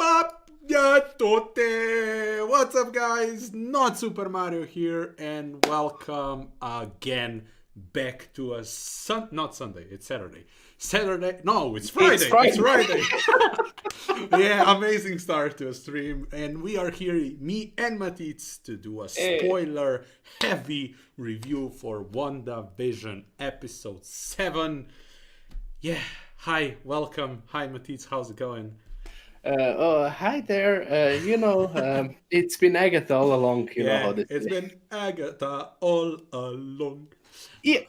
a tutti! What's up, guys? Not Super Mario here, and welcome again back to a not Sunday, it's Saturday. Saturday? No, it's Friday. It's Friday. Yeah, amazing start to a stream, and we are here, me and Matitz, to do a spoiler-heavy review for WandaVision episode 7. Yeah, hi, welcome. Hi, Matitz, how's it going? Hi there. It's been Agatha all along. You know how this it's is. been Agatha all along. Yeah.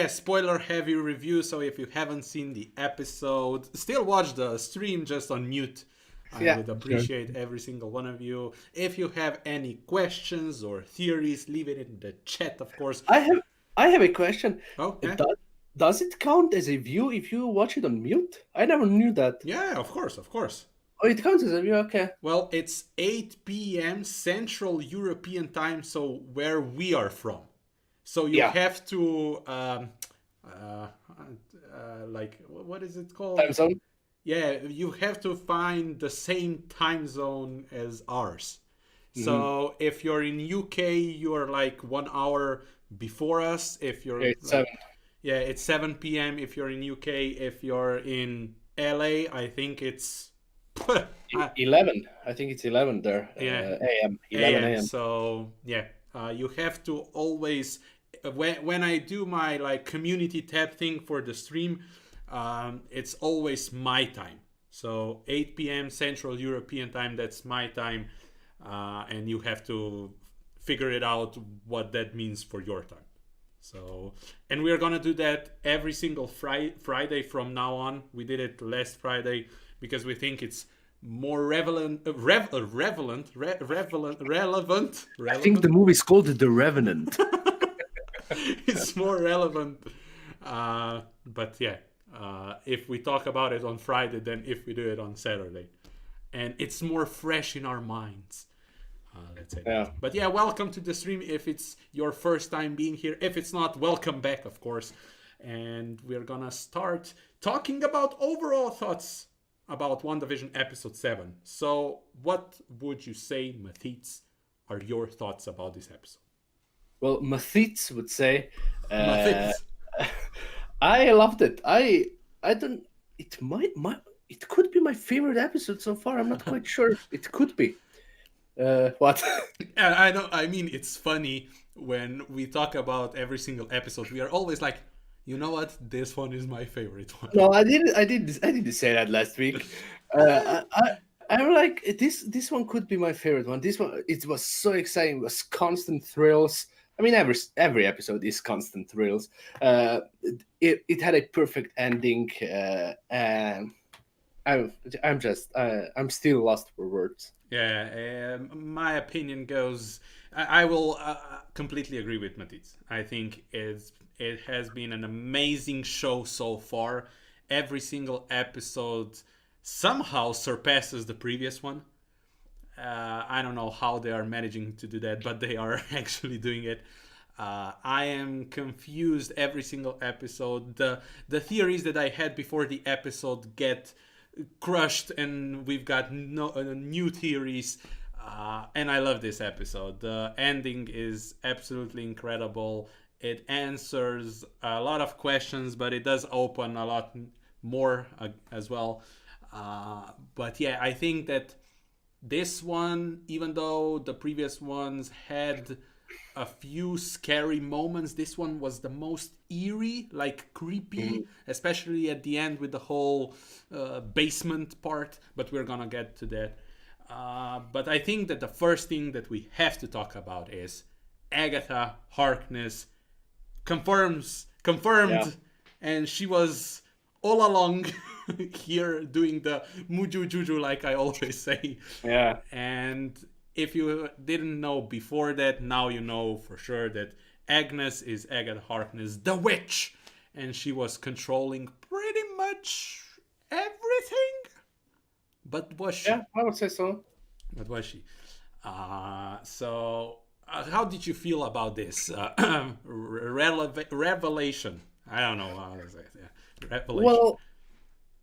Spoiler heavy review. So if you haven't seen the episode, still watch the stream just on mute. I would appreciate every single one of you. If you have any questions or theories, leave it in the chat, of course. I have a question. Oh, yeah. Does it count as a view if you watch it on mute? I never knew that. Yeah, of course. Oh, it counts as a view, okay. Well, it's 8 p.m. Central European time, so where we are from. So you have to, what is it called? Time zone? Yeah, you have to find the same time zone as ours. Mm-hmm. So if you're in UK, you're like 1 hour before us. If you're it's 7. Yeah, it's 7 p.m. if you're in UK. If you're in LA, I think it's 11. I think it's 11 there. Yeah, a.m. 11 a.m. So yeah, you have to always when I do my community tab thing for the stream, it's always my time. So 8 p.m. Central European time. That's my time, and you have to figure it out what that means for your time. So, and we're gonna do that every single Friday from now on. We did it last Friday because we think it's more relevant. I think the movie's called The Revenant. It's more relevant, but yeah, if we talk about it on Friday than if we do it on Saturday, and it's more fresh in our minds. That's it. Yeah. But yeah, welcome to the stream if it's your first time being here. If it's not, welcome back, of course. And we're gonna start talking about overall thoughts about WandaVision episode 7. So what would you say, Matitz, are your thoughts about this episode? Well, Matitz would say I loved it. I don't it could be my favorite episode so far. I'm not quite sure. It could be. What? I know. I mean, it's funny when we talk about every single episode. We are always like, you know what? This one is my favorite one. No, I didn't say that last week. I'm like this one could be my favorite one. This one, it was so exciting. It was constant thrills. I mean, every episode is constant thrills. It had a perfect ending, and I'm still lost for words. Yeah, my opinion goes. I will completely agree with Matitz. I think it has been an amazing show so far. Every single episode somehow surpasses the previous one. I don't know how they are managing to do that, but they are actually doing it. I am confused every single episode. The theories that I had before the episode get crushed, and we've got new theories, and I love this episode. The ending is absolutely incredible. It answers a lot of questions, but it does open a lot more as well. But yeah, I think that this one, even though the previous ones had a few scary moments, this one was the most eerie, creepy, especially at the end with the whole basement part, but we're gonna get to that. But I think that the first thing that we have to talk about is Agatha Harkness confirmed, and she was all along here doing the muju juju, like I always say. Yeah. And if you didn't know before that, now you know for sure that Agnes is Agatha Harkness, the witch, and she was controlling pretty much everything. But was she? Yeah, I would say so. But was she? How did you feel about this revelation? I don't know how to say it. Yeah. Revelation. Well,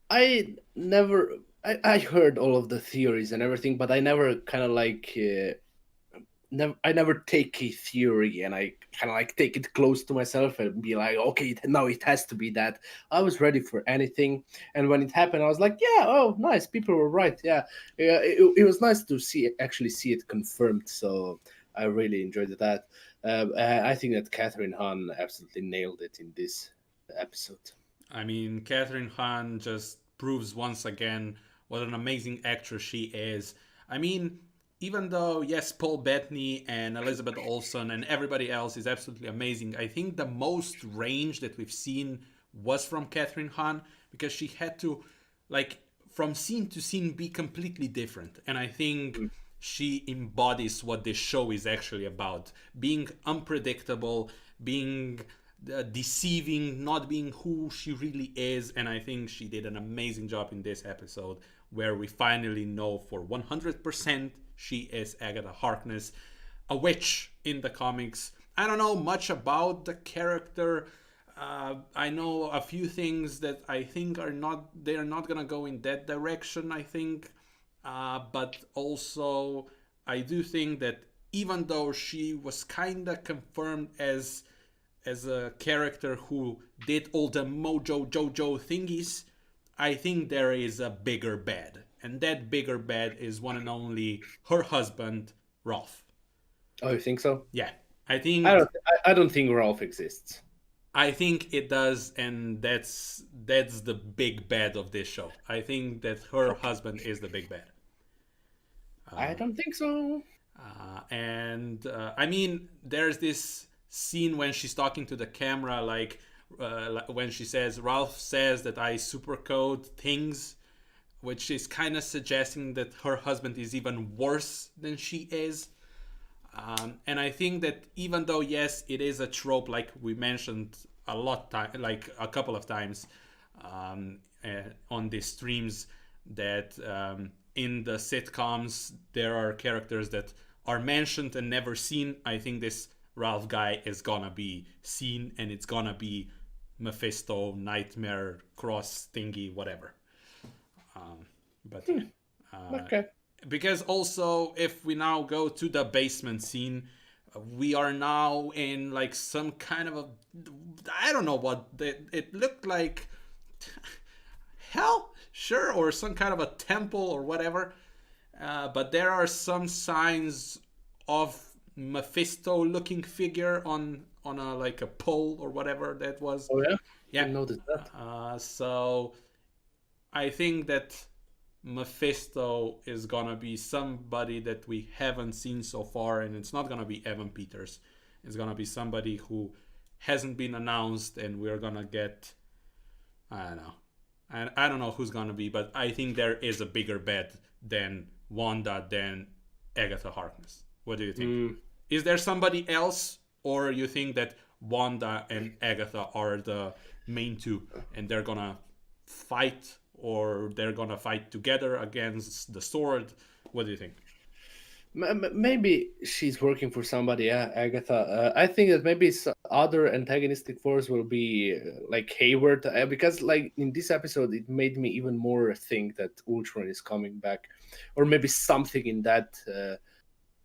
I never I heard all of the theories and everything, but I never kind of like I never take a theory and I kind of like take it close to myself and be like, okay, no, it has to be that. I was ready for anything, and when it happened, I was like, yeah, oh, nice, people were right. Yeah, yeah, it was nice to actually see it confirmed. So I really enjoyed that. I think that Catherine Hahn absolutely nailed it in this episode. I mean, Catherine Hahn just proves once again what an amazing actress she is. I mean, even though, yes, Paul Bettany and Elizabeth Olsen and everybody else is absolutely amazing, I think the most range that we've seen was from Catherine Hahn because she had to, like, from scene to scene be completely different. And I think she embodies what this show is actually about being unpredictable, being deceiving, not being who she really is. And I think she did an amazing job in this episode where we finally know for 100% she is Agatha Harkness, a witch in the comics. I don't know much about the character. I know a few things that I think they are not gonna go in that direction, I think. But also, I do think that even though she was kinda confirmed as a character who did all the Mojo Jojo thingies, I think there is a bigger bad. And that bigger bad is one and only her husband, Rolf. Oh, you think so? Yeah. I think I don't think Rolf exists. I think it does, and that's the big bad of this show. I think that her Okay. husband is the big bad. I don't think so. And I mean, there's this scene when she's talking to the camera, like when she says, Ralph says that I supercode things, which is kind of suggesting that her husband is even worse than she is. And I think that even though, yes, it is a trope, like we mentioned like a couple of times on these streams, that in the sitcoms there are characters that are mentioned and never seen. I think this Ralph guy is gonna be seen, and it's gonna be Mephisto, Nightmare, Cross, Thingy, whatever. But yeah. Okay. Because also, if we now go to the basement scene, we are now in like some kind of a, I don't know what it looked like. Hell, sure, or some kind of a temple or whatever. But there are some signs of Mephisto-looking figure on a like a pole or whatever that was. Oh yeah, Yeah. didn't notice that. So I think that Mephisto is gonna be somebody that we haven't seen so far, and it's not gonna be Evan Peters. It's gonna be somebody who hasn't been announced, and we're gonna get. I don't know. I don't know who's gonna be, but I think there is a bigger bet than Wanda than Agatha Harkness. What do you think? Is there somebody else, or you think that Wanda and Agatha are the main two, and they're gonna fight, or they're gonna fight together against the sword? What do you think? Maybe she's working for somebody, yeah, Agatha. I think that maybe other antagonistic force will be like Hayward, because like in this episode, it made me even more think that Ultron is coming back, or maybe something in that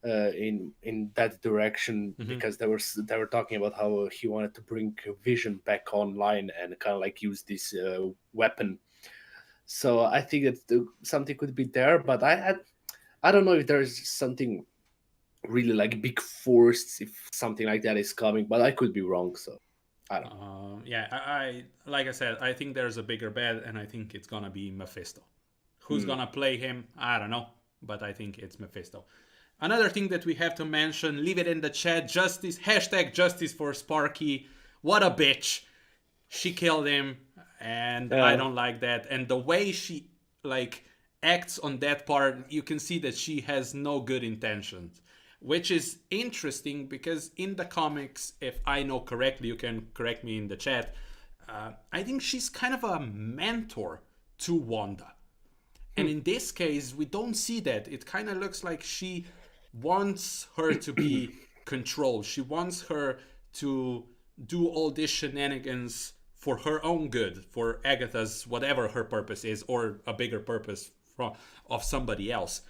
in that direction, because they were talking about how he wanted to bring Vision back online and kind of like use this weapon. So I think that something could be there, but I don't know if there's something really like big force if something like that is coming, but I could be wrong. So I don't know. Yeah, I like I said, I think there's a bigger bet, and I think it's gonna be Mephisto. Who's gonna play him? I don't know, but I think it's Mephisto. Another thing that we have to mention, leave it in the chat, justice, hashtag justice for Sparky. What a bitch. She killed him, and I don't like that. And the way she like acts on that part, you can see that she has no good intentions, which is interesting because in the comics, if I know correctly, you can correct me in the chat. I think she's kind of a mentor to Wanda. And in this case, we don't see that. It kind of looks like she wants her to be controlled. She wants her to do all these shenanigans for her own good, for Agatha's whatever her purpose is, or a bigger purpose of somebody else.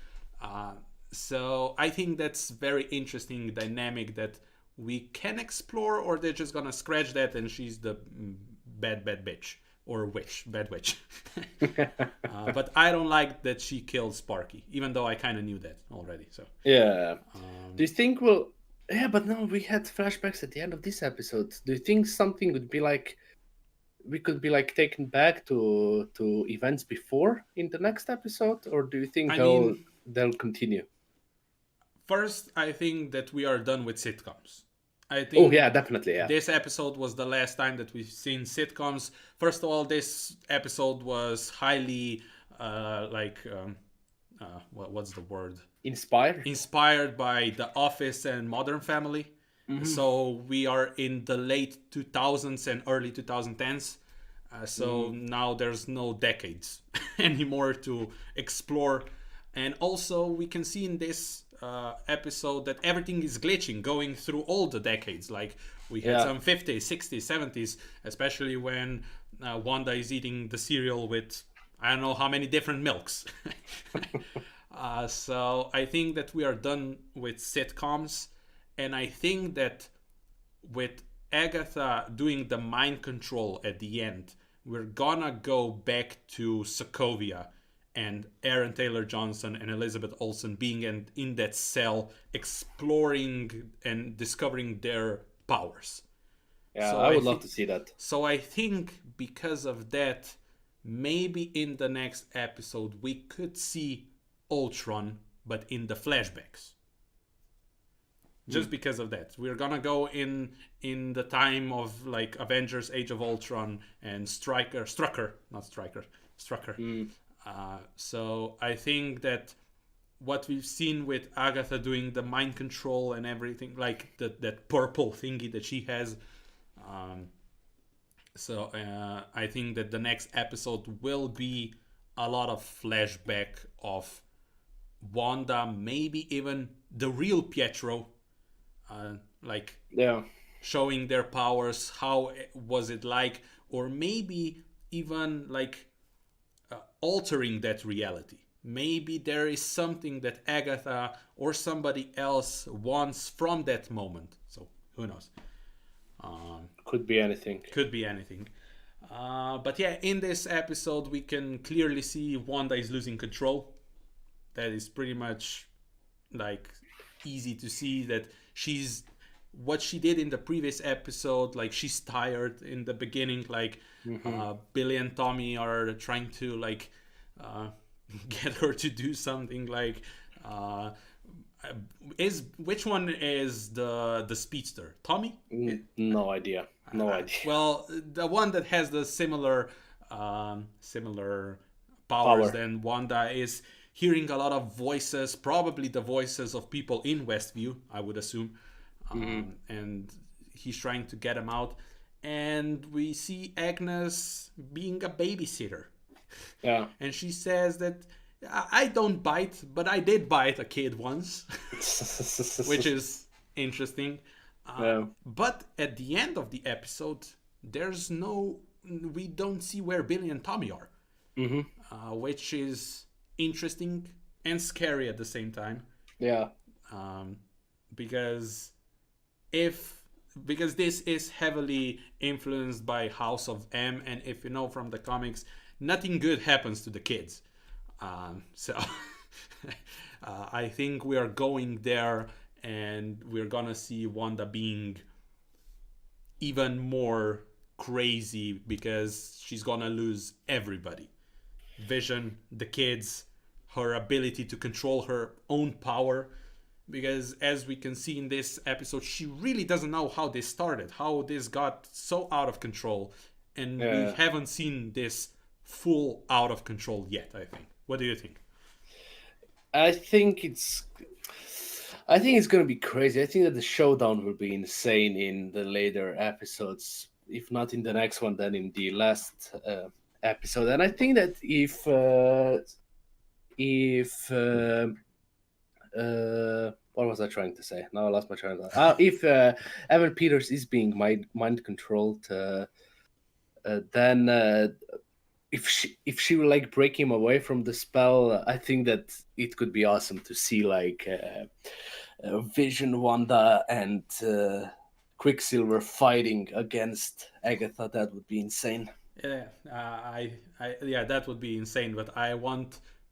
So I think that's very interesting dynamic that we can explore, or they're just gonna scratch that and she's the bad bitch or bad witch. But I don't like that she killed Sparky, even though I kind of knew that already. So Yeah. Do you think we'll? Yeah, but no, we had flashbacks at the end of this episode. Do you think something would be like we could be like taken back to events before in the next episode, or do you think I mean, they'll continue? first, I think that we are done with sitcoms. I Oh think yeah, definitely, yeah. this episode was the last time that we've seen sitcoms. First of all, this episode was highly what's the word? Inspired by The Office and Modern Family. Mm-hmm. So we are in the late 2000s and early 2010s. So now there's no decades anymore to explore. And also we can see in this episode that everything is glitching, going through all the decades. Like we had some 50s, 60s, 70s, especially when Wanda is eating the cereal with I don't know how many different milks. So I think that we are done with sitcoms, and I think that with Agatha doing the mind control at the end, we're gonna go back to Sokovia and Aaron Taylor Johnson and Elizabeth Olsen being in that cell, exploring and discovering their powers. Yeah, so I would love to see that. So I think because of that, maybe in the next episode we could see Ultron, but in the flashbacks. Just because of that, we're gonna go in the time of like Avengers: Age of Ultron and Strucker. So I think that what we've seen with Agatha doing the mind control and everything, like that purple thingy that she has. So I think that the next episode will be a lot of flashback of Wanda, maybe even the real Pietro, showing their powers, how was it like, or maybe even like altering that reality. Maybe there is something that Agatha or somebody else wants from that moment. So who knows? Could be anything. But yeah, in this episode, we can clearly see Wanda is losing control. That is pretty much like easy to see that she's what she did in the previous episode. Like she's tired in the beginning. Like Billy and Tommy are trying to like get her to do something. Like which one is the speedster? Tommy? No idea. Well, the one that has the similar powers than Wanda is hearing a lot of voices, probably the voices of people in Westview, I would assume. And he's trying to get him out. And we see Agnes being a babysitter. Yeah. And she says that I don't bite, but I did bite a kid once, which is interesting. But at the end of the episode, we don't see where Billy and Tommy are, which is interesting and scary at the same time. Yeah. Because this is heavily influenced by House of M, and if you know from the comics, nothing good happens to the kids. So I think we are going there, and we're gonna see Wanda being even more crazy because she's gonna lose everybody. Vision, the kids, her ability to control her own power. Because as we can see in this episode, she really doesn't know how this started, how this got so out of control. And we haven't seen this full out of control yet, I think. What do you think? I think it's going to be crazy. I think that the showdown will be insane in the later episodes. If not in the next one, then in the last episode. And I think that if what was I trying to say? Now I lost my train of thought. If Evan Peters is being mind controlled, then if she will like break him away from the spell, I think that it could be awesome to see like Vision, Wanda, and Quicksilver fighting against Agatha. That would be insane. Yeah, yeah, that would be insane. But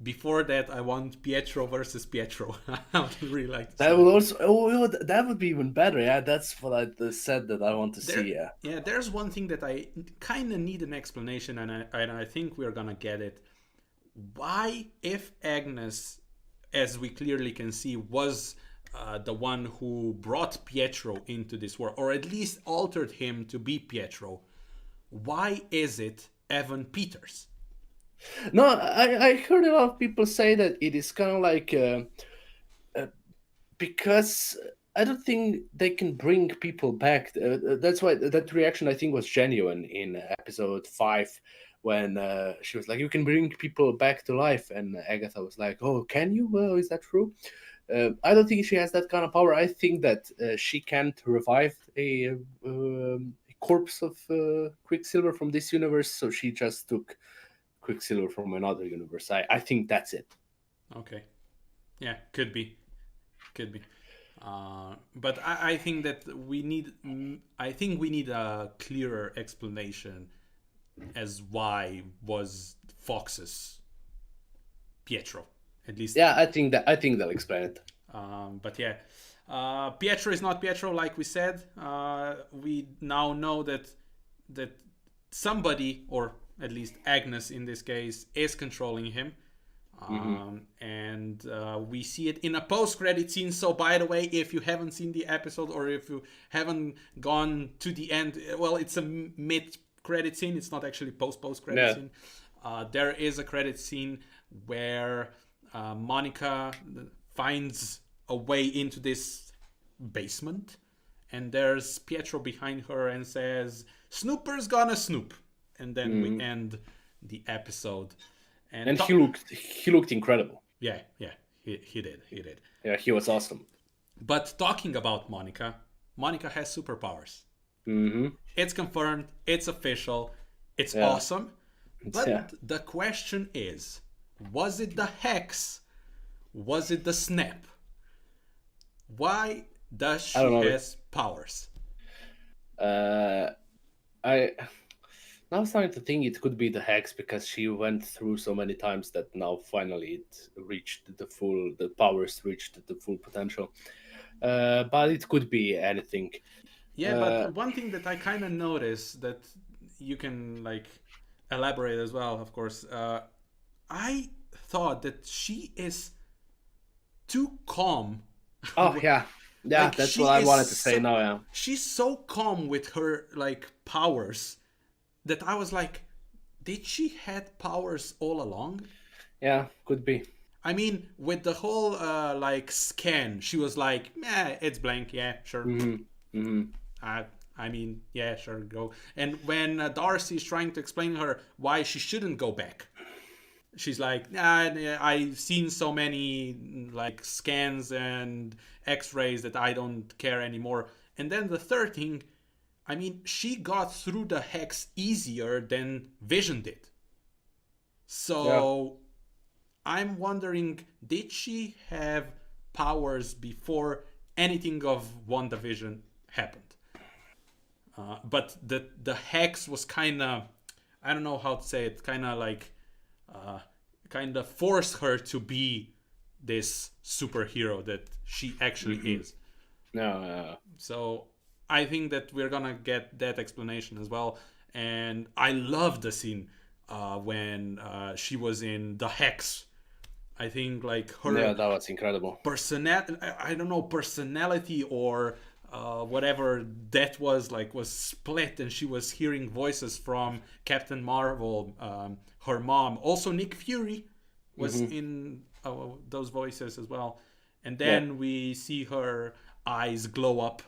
before that, I want Pietro versus Pietro. I would really like to That see would that. also, that would be even better. Yeah, that's what I said that I want to There, see. Yeah. yeah, there's one thing that I kind of need an explanation, and I think we're gonna get it. Why, if Agnes, as we clearly can see, was the one who brought Pietro into this world, or at least altered him to be Pietro, why is it Evan Peters? No, I heard a lot of people say that it is kind of like because I don't think they can bring people back. That's why that reaction I think was genuine in episode 5 when she was like, "You can bring people back to life," and Agatha was like, "Oh, can you? Is that true?" I don't think she has that kind of power. I think that she can't revive a corpse of Quicksilver from this universe, so she just took Quicksilver from another universe. I think that's it. Okay, yeah, could be, could be. But I think that I think we need a clearer explanation as why was Fox's Pietro, at least. Yeah, I think they'll explain it. But yeah, Pietro is not Pietro, like we said. We now know that somebody, or at least Agnes in this case, is controlling him. And we see it in a post-credit scene. So, by the way, if you haven't seen the episode or if you haven't gone to the end, well, it's a mid-credit scene. It's not actually post-credit scene. There is a credit scene where Monica finds a way into this basement, and there's Pietro behind her and says, "Snooper's gonna snoop," and then we end the episode. And he looked incredible. Yeah, he did. Yeah, he was awesome. But talking about Monica has superpowers. It's confirmed. It's official. It's awesome. But the question is, was it the hex? Was it the snap? Why does she has powers? I now I'm starting to think it could be the hex because she went through so many times that now finally the powers reached the full potential. But it could be anything. Yeah, but one thing that I kind of noticed that you can like elaborate as well, of course. I thought that she is too calm. Oh yeah, Like, that's she what I is wanted to say so- now. Yeah, She's so calm with her like powers that I was like, did she had powers all along? yeah, could be. I mean, with the whole like scan, she was like, it's blank. Yeah, sure. I mean, yeah, sure, go. And when Darcy's trying to explain to her why she shouldn't go back, she's like, I've seen so many like scans and X-rays that I don't care anymore. And then the third thing, I mean, she got through the hex easier than Vision did. So I'm wondering, did she have powers before anything of WandaVision happened? But the hex was kind of, I don't know how to say it, kind of like, kind of forced her to be this superhero that she actually is. No. So I think that we're gonna get that explanation as well. And I love the scene when she was in the hex. I think like her that was incredible. I don't know, personality or whatever that was like was split, and she was hearing voices from Captain Marvel, her mom, also Nick Fury was in those voices as well. And then we see her eyes glow up,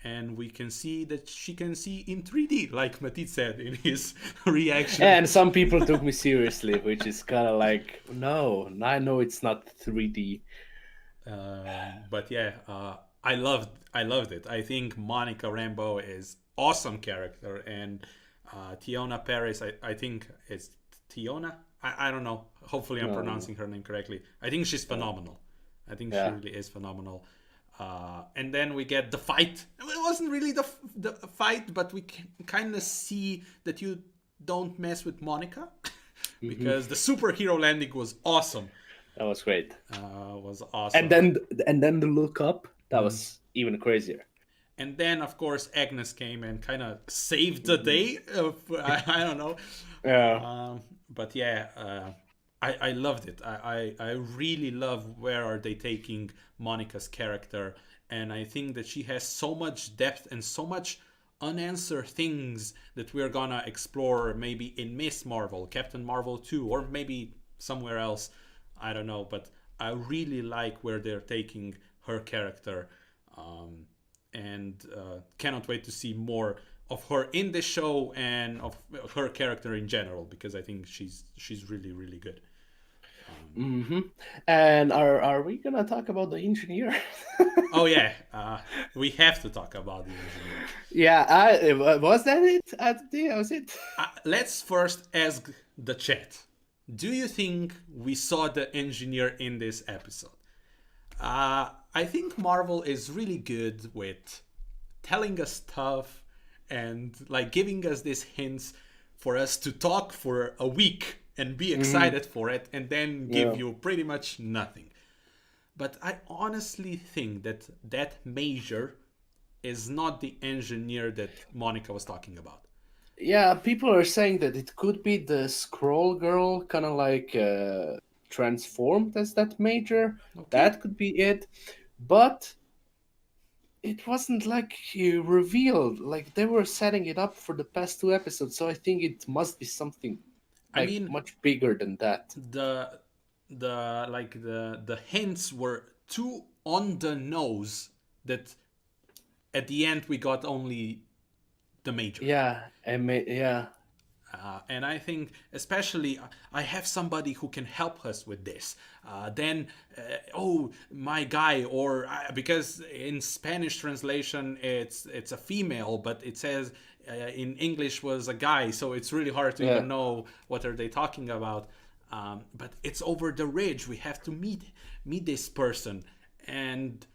and we can see that she can see in 3D, like Matit said in his reaction. And some people took me seriously, which is kind of like, no, I know it's not 3D. But yeah, I loved it. I think Monica Rambeau is awesome character, and Tiona Paris, I think is Tiona. I don't know. Hopefully, I'm pronouncing her name correctly. I think she's phenomenal. I think she really is phenomenal. And then we get the fight. It wasn't really the fight, but we can kind of see that you don't mess with Monica because the superhero landing was awesome. That was great. Was awesome. And then the look up, that was even crazier. And then, of course, Agnes came and kind of saved the day. I don't know. Yeah. But yeah, I loved it. I really love where are they taking Monica's character. And I think that she has so much depth and so much unanswered things that we're gonna explore maybe in Miss Marvel, Captain Marvel 2, or maybe somewhere else. I don't know. But I really like where they're taking her character. And cannot wait to see more of her in the show and of her character in general, because I think she's really, really good. And are we gonna talk about the engineer? Oh yeah, we have to talk about the engineer. Yeah, was that it? That was it. Let's first ask the chat. Do you think we saw the engineer in this episode? I think Marvel is really good with telling us stuff and like giving us these hints for us to talk for a week and be excited for it, and then give you pretty much nothing. But I honestly think that Major is not the engineer that Monica was talking about. Yeah, people are saying that it could be the Scroll Girl, kind of like transformed as that Major. Okay. That could be it. But it wasn't like revealed. Like they were setting it up for the past 2 episodes, so I think it must be something much bigger than that. The hints were too on the nose that at the end we got only the Major. Yeah, and I think especially I have somebody who can help us with this. Then, my guy, or because in Spanish translation it's a female, but it says in English was a guy, so it's really hard to even know what are they talking about. But it's over the ridge. We have to meet this person, and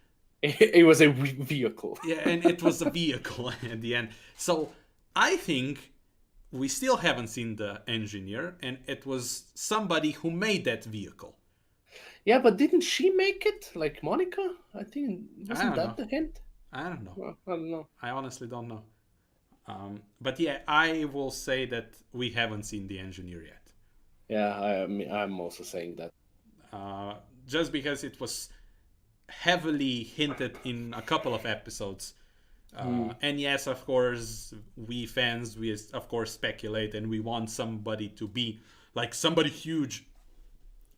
it was a vehicle. Yeah, and it was a vehicle at the end. So I think we still haven't seen the engineer, and it was somebody who made that vehicle. Yeah, but didn't she make it? Like Monica? I think, wasn't that the hint? I don't know. Well, I don't know. I honestly don't know. But yeah, I will say that we haven't seen the engineer yet. Yeah, I'm also saying that. Just because it was heavily hinted in a couple of episodes. And yes, of course, we fans, we of course speculate and we want somebody to be like somebody huge.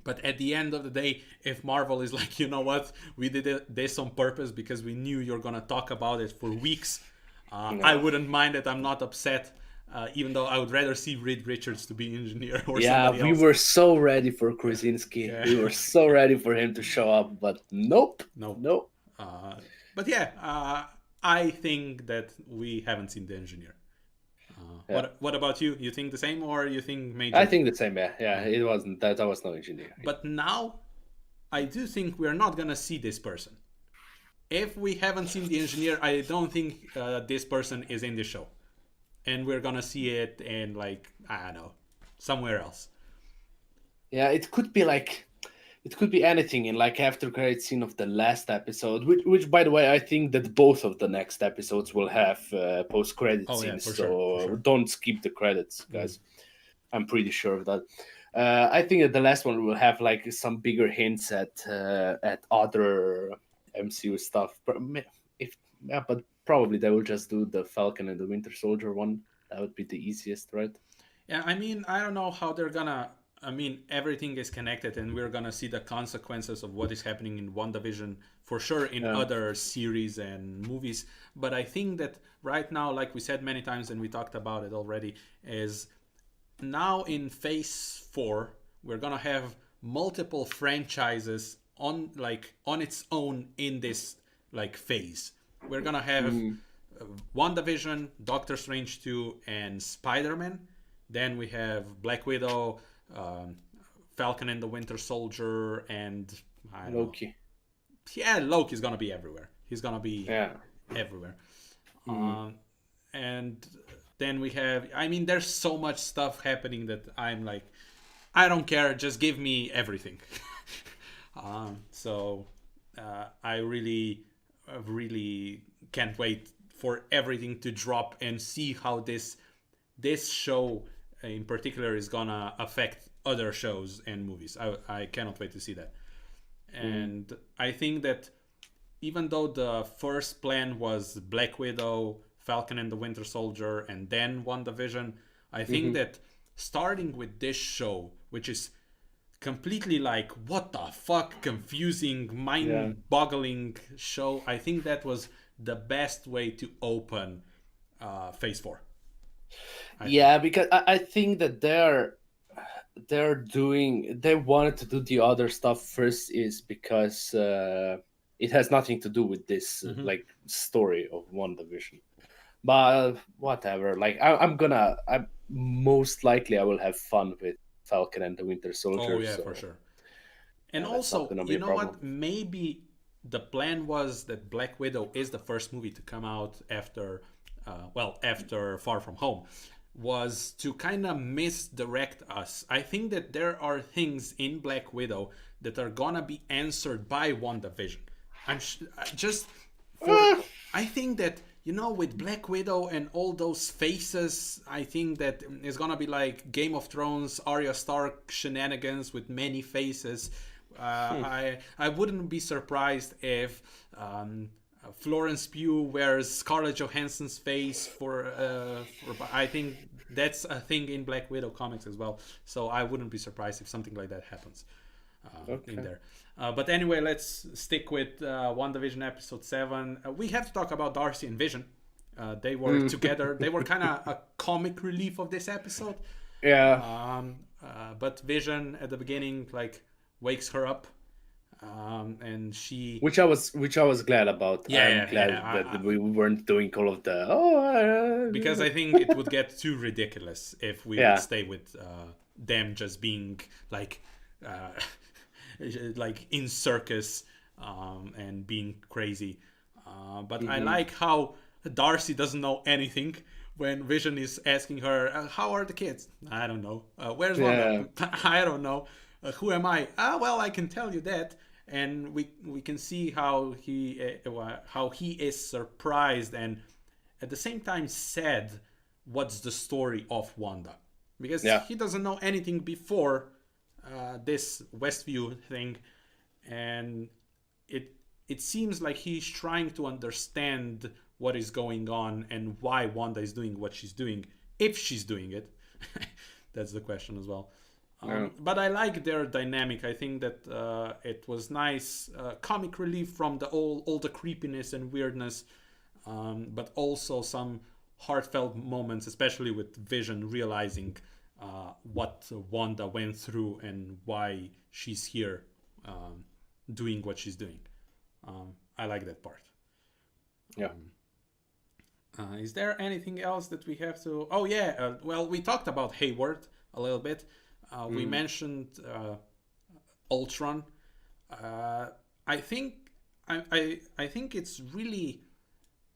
But at the end of the day, if Marvel is like, you know what, we did this on purpose because we knew you're going to talk about it for weeks, I wouldn't mind it. I'm not upset, even though I would rather see Reed Richards to be engineer or somebody else. Yeah, we were so ready for Krasinski. Yeah. We were so ready for him to show up, but nope. But yeah, I think that we haven't seen the engineer. What about you? You think the same, or you think Major? I think the same. Yeah. It wasn't that. I was no engineer. But now, I do think we're not gonna see this person. If we haven't seen the engineer, I don't think this person is in the show, and we're gonna see it in like I don't know, somewhere else. Yeah, it could be like. It could be anything in like after credit scene of the last episode, which by the way, I think that both of the next episodes will have post credit scenes. For so sure. Don't skip the credits, guys. I'm pretty sure of that. I think that the last one will have like some bigger hints at other MCU stuff. But probably they will just do the Falcon and the Winter Soldier one. That would be the easiest, right? Yeah, I mean, I don't know how they're gonna. I mean, everything is connected, and we're gonna see the consequences of what is happening in WandaVision for sure in other series and movies. But I think that right now, like we said many times, and we talked about it already, is now in Phase 4, we're gonna have multiple franchises on its own in this like phase. We're gonna have WandaVision, Doctor Strange 2, and Spider-Man. Then we have Black Widow, um, Falcon and the Winter Soldier, and I don't know. Loki. Yeah, Loki's gonna be everywhere. He's gonna be Yeah. everywhere. Mm. Um, and then we have, I mean, there's so much stuff happening that I'm like, I don't care, just give me everything. So I really can't wait for everything to drop and see how this show in particular is gonna affect other shows and movies. I cannot wait to see that. And I think that even though the first plan was Black Widow, Falcon and the Winter Soldier, and then WandaVision, I think that starting with this show, which is completely like, what the fuck, confusing, Yeah. mind-boggling show, I think that was the best way to open Phase 4. Yeah, because I think that they wanted to do the other stuff first is because it has nothing to do with this like story of WandaVision. But whatever, like I'm most likely I will have fun with Falcon and the Winter Soldier. Oh, yeah, So for sure. And that's not also, gonna be you a know problem. what? Maybe the plan was that Black Widow is the first movie to come out after, after Far From Home, was to kind of misdirect us. I think that there are things in Black Widow that are gonna be answered by WandaVision. Just for. I think that, with Black Widow and all those faces, I think that it's gonna be like Game of Thrones, Arya Stark shenanigans with many faces. I wouldn't be surprised if Florence Pugh wears Scarlett Johansson's face for. I think that's a thing in Black Widow comics as well. So I wouldn't be surprised if something like that happens in there. But anyway, let's stick with WandaVision episode 7. We have to talk about Darcy and Vision. They were together. They were kind of a comic relief of this episode. Yeah. But Vision at the beginning wakes her up, and she. Which I was glad about. I'm glad that we weren't doing all of the because I think it would get too ridiculous if we would stay with them just being like in circus and being crazy. But I like how Darcy doesn't know anything when Vision is asking her, "How are the kids?" I don't know. Where's Wanda? I don't know. Who am I? Well, I can tell you that. And we can see how he is surprised and at the same time sad. What's the story of Wanda? Because he doesn't know anything before this Westview thing, and it seems like he's trying to understand what is going on and why Wanda is doing what she's doing, if she's doing it. That's the question as well. But I like their dynamic. I think that it was nice comic relief from all the creepiness and weirdness, but also some heartfelt moments, especially with Vision realizing what Wanda went through and why she's here doing what she's doing. I like that part. Is there anything else that we have to... Oh, yeah. Well, we talked about Hayward a little bit. We mentioned Ultron. I think it's really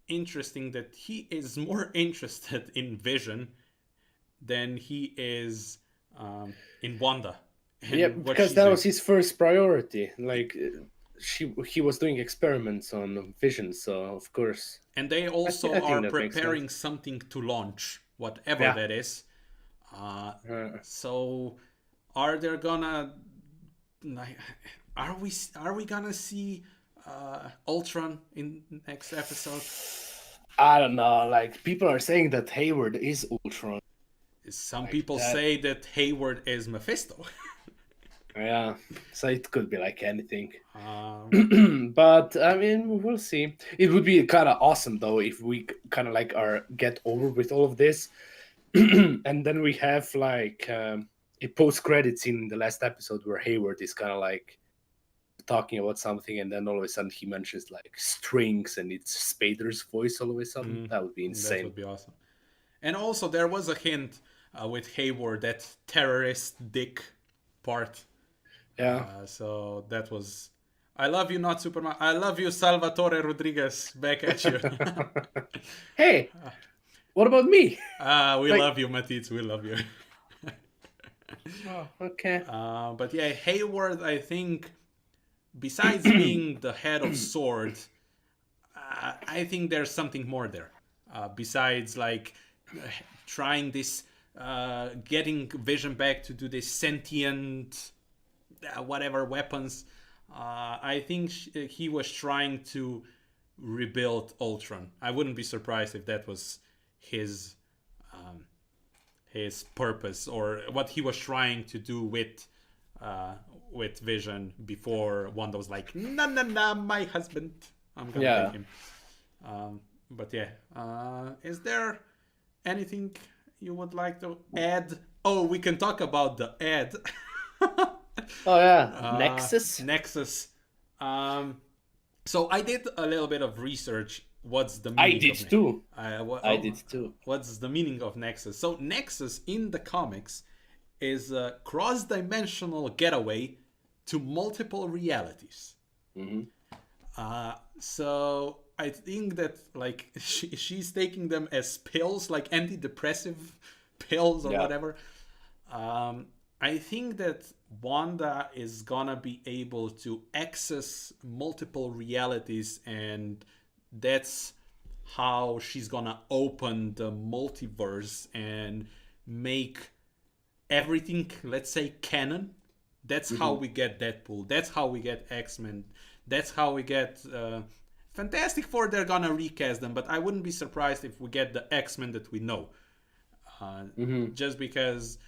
interesting that he is more interested in Vision than he is in Wanda. Because that was his first priority. Like he was doing experiments on Vision, so of course. And they also are preparing something to launch, whatever that is. So are there gonna are we gonna see Ultron in next episode? I don't know. Like people are saying that Hayward is Ultron. Some people say that Hayward is Mephisto. Yeah, so it could be like anything. But I mean, we'll see. It would be kind of awesome though if we kind of like get over with all of this. And then we have like a post-credit scene in the last episode where Hayward is kind of like talking about something, and then all of a sudden he mentions like strings, and it's Spader's voice all of a sudden. That would be insane. That would be awesome. And also there was a hint with Hayward, that terrorist dick part. Yeah. So that was. I love you, not Superman. I love you, Salvatore Rodriguez. Back at you. Hey, what about me? We Like, love you, Matisse. We love you. oh, okay. But yeah, Hayward, I think, besides being the head of Sword, I think there's something more there. Besides, like, trying this, getting Vision back to do this sentient, whatever weapons. I think he was trying to rebuild Ultron. I wouldn't be surprised if that was his his purpose or what he was trying to do with Vision before Wanda was like, "No, no, no, my husband, I'm gonna take him." But yeah, is there anything you would like to add? Oh, we can talk about the ad. Oh yeah, Nexus. Nexus. So I did a little bit of research. What's the I meaning did of too. I I did too. What's the meaning of Nexus? So Nexus in the comics is a cross-dimensional getaway to multiple realities. So I think that like she's taking them as pills, like antidepressive pills or whatever. I think that Wanda is gonna be able to access multiple realities, and that's how she's gonna open the multiverse and make everything, let's say, canon. That's how we get Deadpool. That's how we get X-Men. That's how we get Fantastic Four. They're gonna recast them, but I wouldn't be surprised if we get the X-Men that we know. Just because,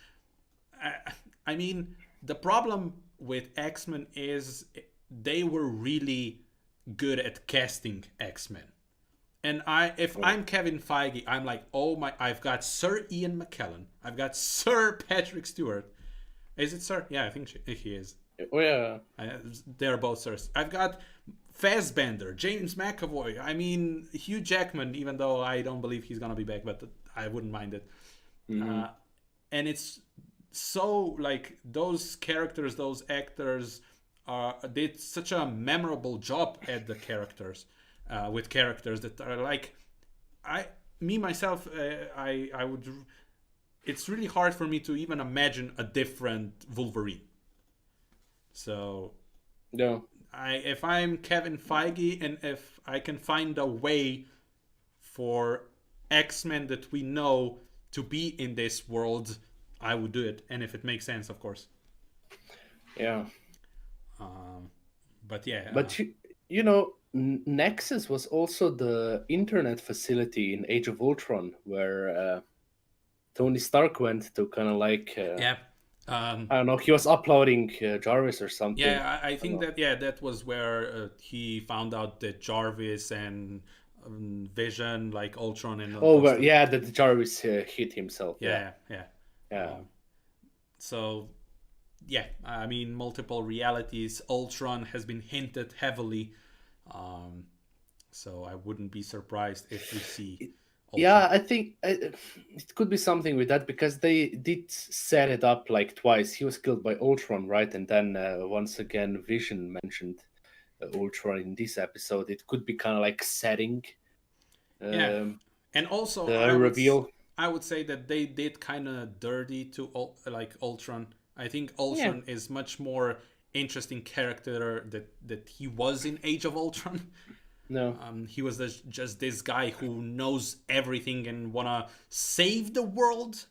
I mean, the problem with X-Men is they were really good at casting X-Men. And if I'm Kevin Feige, I'm like, oh my, I've got Sir Ian McKellen. I've got Sir Patrick Stewart. Is it Sir? Yeah, I think he is. Oh yeah. They're both Sirs. I've got Fassbender, James McAvoy. I mean, Hugh Jackman, even though I don't believe he's going to be back, but I wouldn't mind it. And it's so, like, those characters, those actors did such a memorable job at the characters. With characters that are like, I would. It's really hard for me to even imagine a different Wolverine. So, if I'm Kevin Feige and if I can find a way for X-Men that we know to be in this world, I would do it, and if it makes sense, of course. Yeah. But yeah. But you know. Nexus was also the internet facility in Age of Ultron, where Tony Stark went to kind of like I don't know, he was uploading Jarvis or something. Yeah, I think that was where he found out that Jarvis and Vision, like Ultron and that Jarvis hit himself. Yeah. So yeah, I mean, multiple realities. Ultron has been hinted heavily. So I wouldn't be surprised if we see. Yeah, I think it could be something with that, because they did set it up like twice. He was killed by Ultron, right? And then once again, Vision mentioned Ultron in this episode. It could be kind of like setting. And also the reveal. I would say that they did kind of dirty to like Ultron. I think Ultron is much more interesting character that he was in Age of Ultron. No, he was just this guy who knows everything and wanna save the world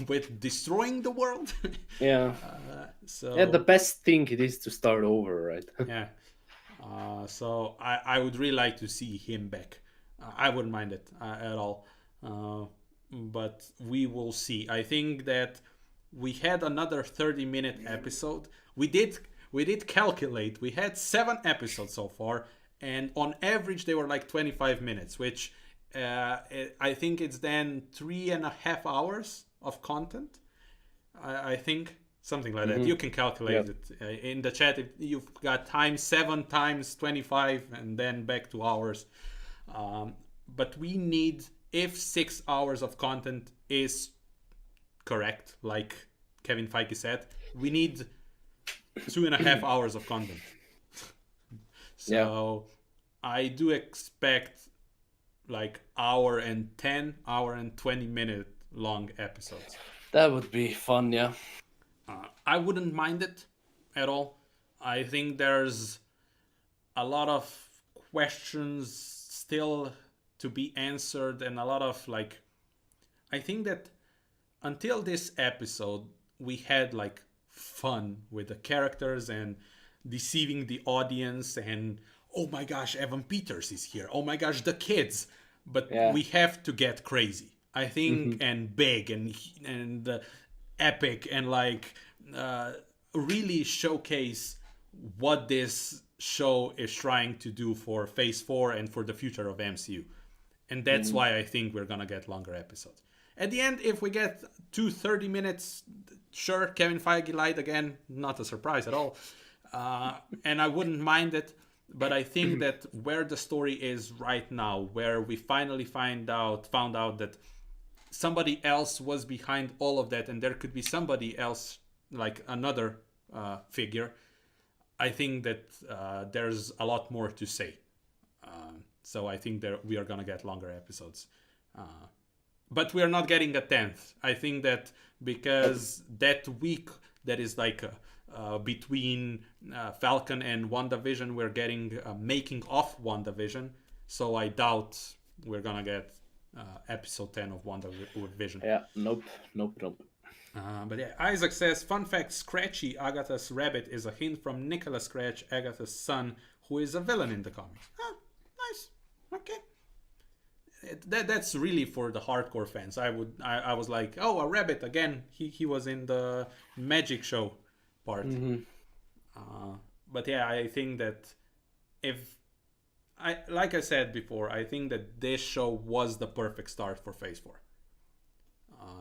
with destroying the world. The best thing it is to start over, right? So I would really like to see him back. I wouldn't mind it at all. But we will see. I think that we had another 30-minute episode. We did calculate. We had 7 episodes so far, and on average they were like 25 minutes, which I think it's then 3.5 hours of content. I think something like that. You can calculate it in the chat. If you've got times 7 times 25 and then back to hours. But we need, if 6 hours of content is correct, like Kevin Feige said, we need 2.5 hours of content. So I do expect like hour and 10, hour and 20 minute long episodes. That would be fun, yeah. I wouldn't mind it at all. I think there's a lot of questions still to be answered, and a lot of like, I think that until this episode, we had like fun with the characters and deceiving the audience, and oh my gosh, Evan Peters is here. Oh my gosh, the kids. But we have to get crazy, I think, and big and epic, and like really showcase what this show is trying to do for Phase 4 and for the future of MCU. And that's why I think we're gonna get longer episodes. At the end, if we get 30 minutes, sure, Kevin Feige lied again, not a surprise at all. And I wouldn't mind it, but I think that where the story is right now, where we finally found out that somebody else was behind all of that, and there could be somebody else, like another figure, I think that there's a lot more to say. So I think that we are going to get longer episodes. But we are not getting a 10th. I think that because that week that is like between Falcon and WandaVision, we're getting making of WandaVision. So I doubt we're going to get episode 10 of WandaVision. Yeah, nope. But yeah, Isaac says, fun fact, Scratchy, Agatha's rabbit, is a hint from Nicholas Scratch, Agatha's son, who is a villain in the comics. Oh, nice. Okay. That's really for the hardcore fans. I was like, oh, a rabbit again. He was in the magic show part. But yeah, I think that like I said before, I think that this show was the perfect start for Phase 4.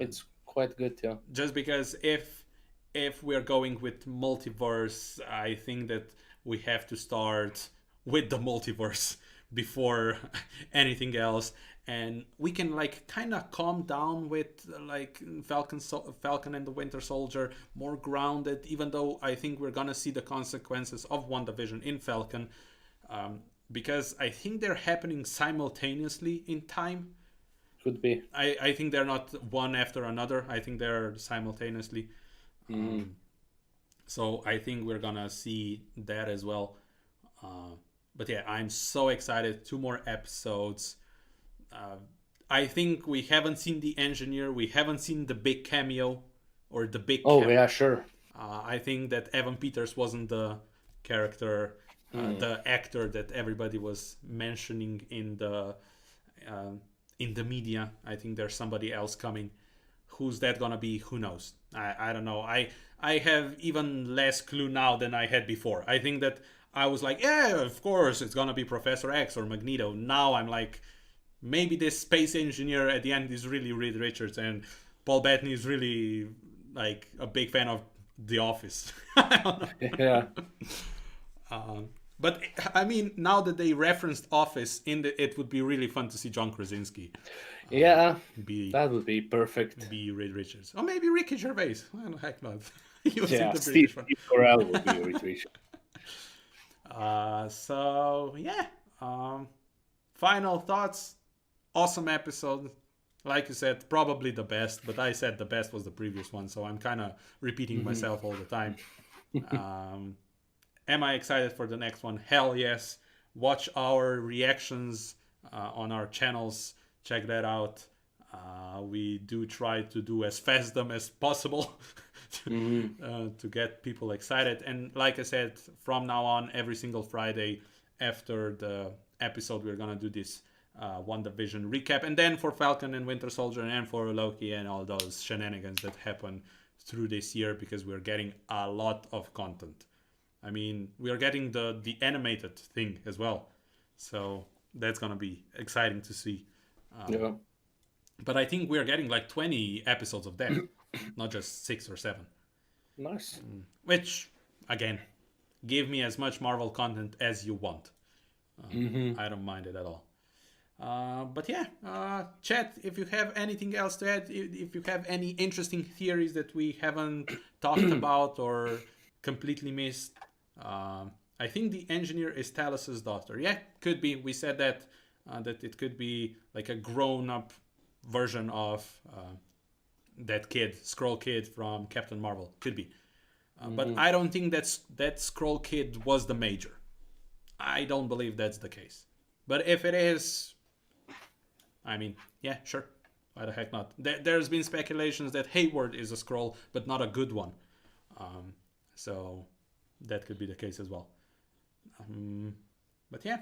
It's quite good, yeah. Just because if we're going with multiverse, I think that we have to start with the multiverse before anything else, and we can like kind of calm down with like Falcon and the Winter Soldier, more grounded, even though I think we're gonna see the consequences of WandaVision in Falcon, because I think they're happening simultaneously in time. Could be. I think they're not one after another. I think they're simultaneously. So I think we're gonna see that as well. But yeah, I'm so excited. 2 more episodes. I think we haven't seen the engineer. We haven't seen the big cameo or the big. Yeah, sure. I think that Evan Peters wasn't the character, the actor that everybody was mentioning in the media. I think there's somebody else coming. Who's that gonna be? Who knows? I don't know. I have even less clue now than I had before. I think that I was like, yeah, of course it's gonna be Professor X or Magneto. Now I'm like, maybe this space engineer at the end is really Reed Richards, and Paul Bettany is really like a big fan of The Office. I don't know. Yeah. But I mean, now that they referenced Office it would be really fun to see John Krasinski. That would be perfect. Be Reed Richards, or maybe Ricky Gervais. Well, heck not. He was in the Steve British one. Carell would be Reed Richards. So yeah. Final thoughts. Awesome episode. Like you said, probably the best, but I said the best was the previous one, so I'm kind of repeating myself all the time. Am I excited for the next one? Hell yes. Watch our reactions on our channels. Check that out. We do try to do as fast them as possible to get people excited. And like I said, from now on, every single Friday after the episode, we're going to do this WandaVision recap. And then for Falcon and Winter Soldier and for Loki and all those shenanigans that happen through this year, because we're getting a lot of content. I mean, we are getting the animated thing as well. So that's going to be exciting to see. But I think we're getting like 20 episodes of that, not just 6 or 7. Nice. Which, again, give me as much Marvel content as you want. I don't mind it at all. But yeah, chat, if you have anything else to add, if you have any interesting theories that we haven't talked about or completely missed. I think the engineer is Talus's daughter. Yeah, could be. We said that it could be like a grown-up version of that kid, Skrull kid from Captain Marvel. Could be. But I don't think that Skrull kid was the Major. I don't believe that's the case. But if it is, I mean, yeah, sure. Why the heck not? There's been speculations that Hayward is a Skrull, but not a good one. So that could be the case as well. But yeah,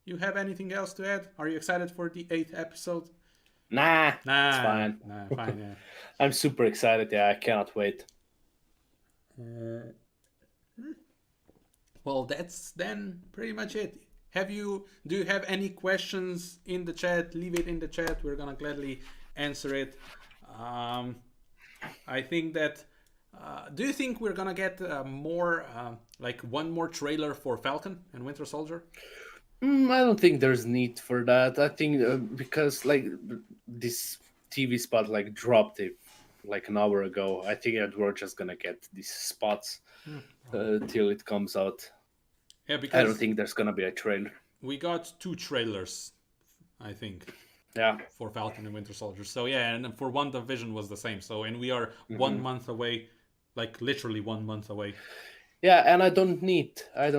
you have anything else to add? Are you excited for the 8th episode? Nah, it's fine. Nah, fine, yeah. I'm super excited. Yeah, I cannot wait. Well, that's then pretty much it. Do you have any questions in the chat? Leave it in the chat. We're gonna gladly answer it. I think that. Do you think we're gonna get one more trailer for Falcon and Winter Soldier? I don't think there's need for that. I think because like this TV spot like dropped it like an hour ago. I think that we're just gonna get these spots till it comes out. Yeah, because I don't think there's gonna be a trailer. We got 2 trailers, I think. Yeah. For Falcon and Winter Soldier. So yeah, and for WandaVision was the same. So and we are 1 month away, like literally 1 month away. Yeah, and I don't need I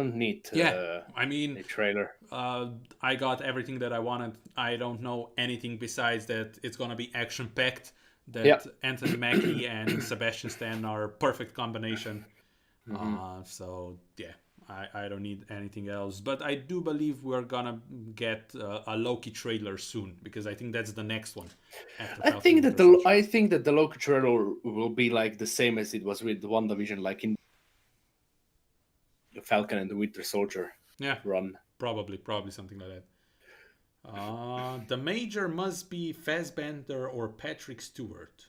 mean a trailer. I got everything that I wanted. I don't know anything besides that it's gonna be action packed. That Anthony Mackie and Sebastian Stan are a perfect combination. So yeah, I don't need anything else. But I do believe we're gonna get a Loki trailer soon because I think that's the next one. I think that the Loki trailer will be like the same as it was with the WandaVision, like in the Falcon and the Winter Soldier run. Probably something like that. The Major must be Fassbender or Patrick Stewart.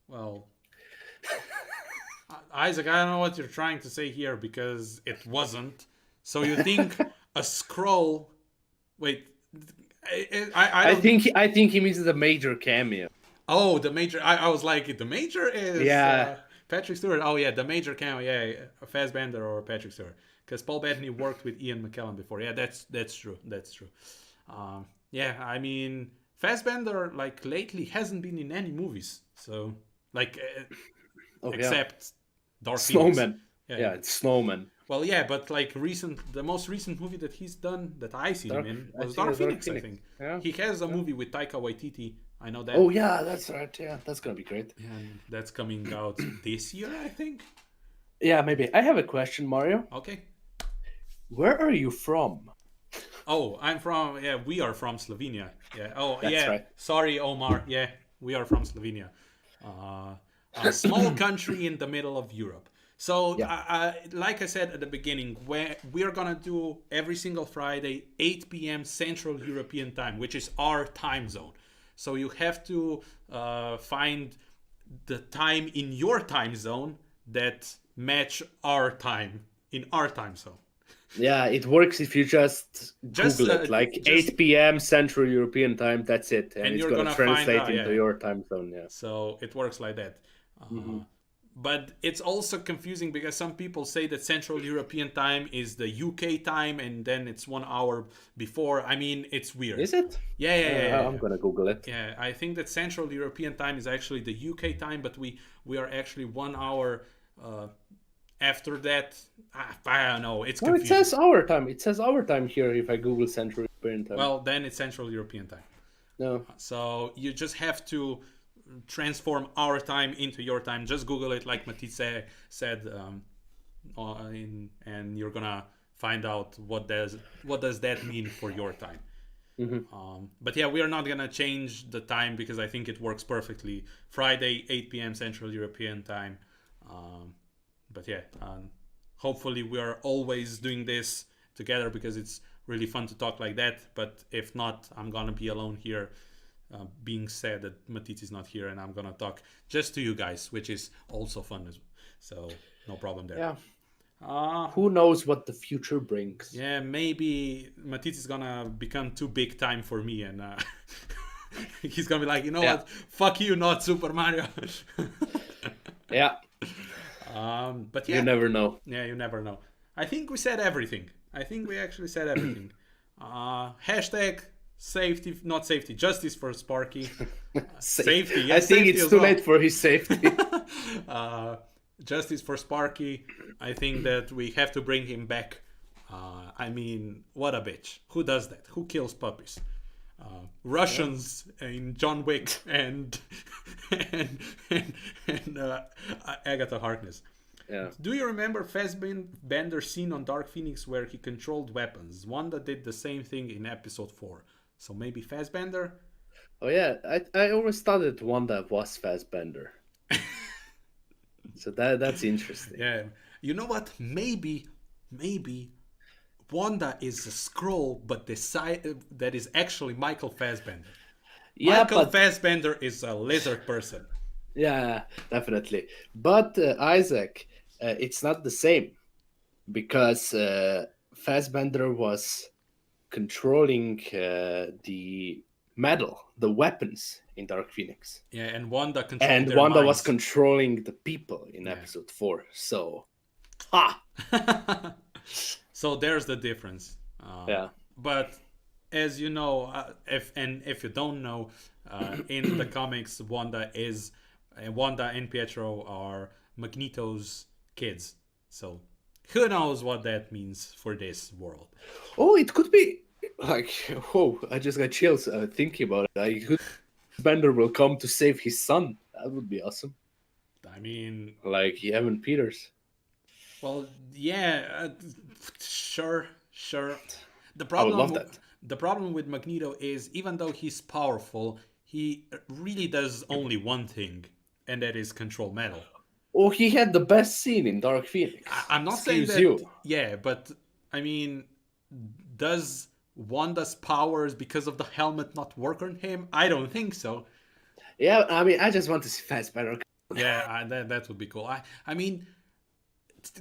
Well, Isaac, I don't know what you're trying to say here because it wasn't. So you think a Skrull? Wait, I think he means the Major cameo. Oh, the Major. I was like, the Major is Patrick Stewart. Oh yeah, the Major cameo. Yeah, Fassbender or Patrick Stewart. Because Paul Bettany worked with Ian McKellen before. Yeah, that's true. That's true. Yeah, I mean, Fassbender like lately hasn't been in any movies. So like, except Darcy. Snowman. Yeah, it's Snowman. Well, yeah, but like the most recent movie that he's done that I seen him in was Dark Phoenix. I think he has a movie with Taika Waititi. I know that. Oh yeah, that's right. Yeah, that's gonna be great. And that's coming out this year, I think. Yeah, maybe. I have a question, Mario. Okay. Where are you from? Oh, I'm from. Yeah, we are from Slovenia. Yeah. Oh, that's yeah. Right. Sorry, Omar. Yeah, we are from Slovenia. A small country in the middle of Europe. So, like I said at the beginning, we are going to do every single Friday, 8 p.m. Central European time, which is our time zone. So you have to find the time in your time zone that match our time in our time zone. Yeah, it works if you just Google it, like 8 p.m. Central European time, that's it. And it's going to translate into your time zone, yeah. So it works like that. But it's also confusing because some people say that Central European time is the UK time and then it's 1 hour before. I mean, it's weird. Is it? Yeah. I'm going to Google it. Yeah, I think that Central European time is actually the UK time, but we are actually 1 hour after that. I don't know. It's confusing. It says our time. It says our time here if I Google Central European time. Well, then it's Central European time. No. So you just have to transform our time into your time. Just Google it, like Matisse said, and you're gonna find out what does that mean for your time. But yeah, we are not gonna change the time because I think it works perfectly. Friday, 8 p.m. Central European time. But yeah, hopefully we are always doing this together because it's really fun to talk like that. But if not, I'm gonna be alone here. Being said that Matisse is not here and I'm gonna talk just to you guys, which is also fun as well. So no problem there. Yeah. Who knows what the future brings? Yeah, maybe Matisse is gonna become too big time for me, and he's gonna be like, you know what? Fuck you, not Super Mario. Yeah, But you never know. yeah, you never know. I think we said everything. I think we actually said everything. Hashtag safety, not safety, justice for Sparky. Safety, yeah, I think safety it's as too well. late for his safety. Justice for Sparky. I think that we have to bring him back. I mean, what a bitch. Who does that? Who kills puppies? Russians in John Wick and and Agatha Harkness. Yeah. Do you remember Fassbender's scene on Dark Phoenix where he controlled weapons? Wanda did the same thing in episode 4. So maybe Fassbender? Oh yeah, I always thought that Wanda was Fassbender. So that's interesting. Yeah. You know what? Maybe Wanda is a scroll, but that is actually Michael Fassbender. Yeah, Michael but Fassbender is a lizard person. yeah, definitely. But Isaac, it's not the same because Fassbender was controlling the metal, the weapons in Dark Phoenix. Yeah, and Wanda controlled And their Wanda was minds. controlling the people in episode 4. So, ha! So there's the difference. Yeah. But as you know, if you don't know, in the comics, Wanda and Pietro are Magneto's kids. So who knows what that means for this world? Oh, it could be like, whoa! I just got chills thinking about it. Like, Bender will come to save his son. That would be awesome. I mean, Like Evan Peters. well, yeah, sure. The I would problem, love that. the problem with Magneto is even though he's powerful, he really does only one thing, and that is control metal. Oh, he had the best scene in Dark Phoenix. I'm not saying Excuse that. you. Yeah, but I mean, does Wanda's powers because of the helmet not work on him? I don't think so. Yeah, I mean, I just want to see Fassbender. Yeah, that would be cool. I mean,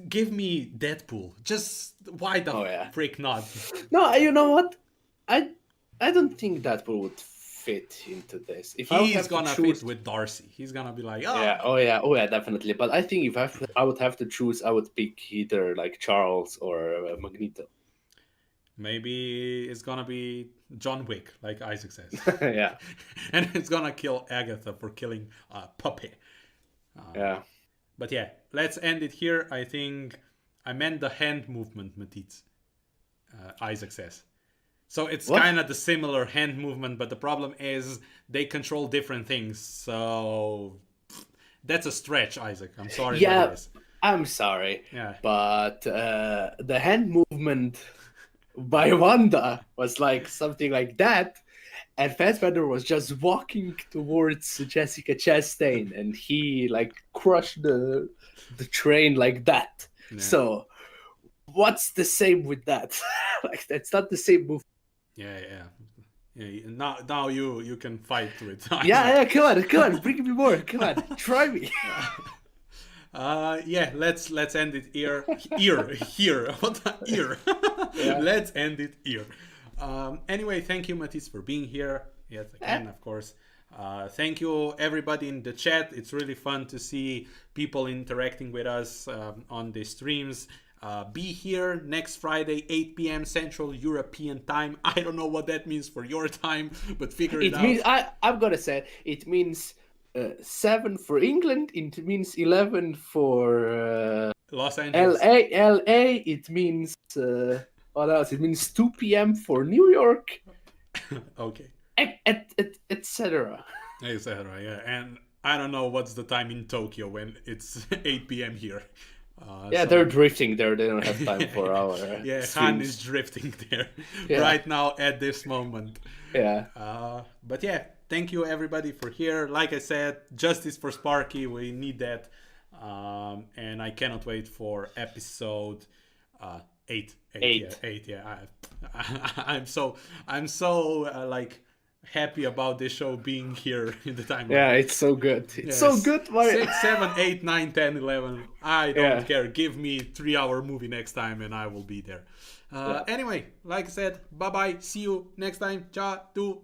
give me Deadpool. Just why the frick not? No, you know what? I don't think Deadpool would fit into this. If I would He's have gonna to choose, fit with Darcy. He's gonna be like, yeah, oh yeah, definitely. But I think if I would have to choose, I would pick either like Charles or Magneto. Maybe it's gonna be John Wick, like Isaac says. Yeah. And it's gonna kill Agatha for killing a puppy. Yeah. But yeah, let's end it here. I think I meant the hand movement, Matitz. Isaac says. So it's kind of the similar hand movement, but the problem is they control different things. So that's a stretch, Isaac. I'm sorry. Yeah, I'm sorry. Yeah. But the hand movement by Wanda was like something like that. And Fassbender was just walking towards Jessica Chastain, and he like crushed the train like that. Yeah. So, what's the same with that? Like that's not the same move. Yeah. Now you can fight with. Yeah. Come on, bring me more. Come on, try me. Yeah, let's end it here. What the ear? Yeah. Let's end it here. Anyway, thank you, Matisse, for being here yet again, of course. Thank you, everybody in the chat. It's really fun to see people interacting with us on the streams. Be here next Friday, 8 p.m. Central European Time. I don't know what that means for your time, but figure it out. Means, I'm going to say it means 7 for England. It means 11 for Los Angeles. LA. It means... what else? It means 2 p.m. for New York. Okay. Etc. Yeah. And I don't know what's the time in Tokyo when it's 8 p.m. here. They're drifting there. They don't have time for our yeah, streams. Han is drifting there right now at this moment. Yeah. But yeah, thank you everybody for here. Like I said, justice for Sparky. We need that. And I cannot wait for episode 8. Yeah. I'm so like happy about this show being here in the timeline. Yeah, it's so good. It's Yes. so good. 6, 7, 8, 9, 10, 11. I don't Yeah. care. Give me 3-hour movie next time and I will be there. Anyway, like I said, bye-bye. See you next time. Ciao. Tu.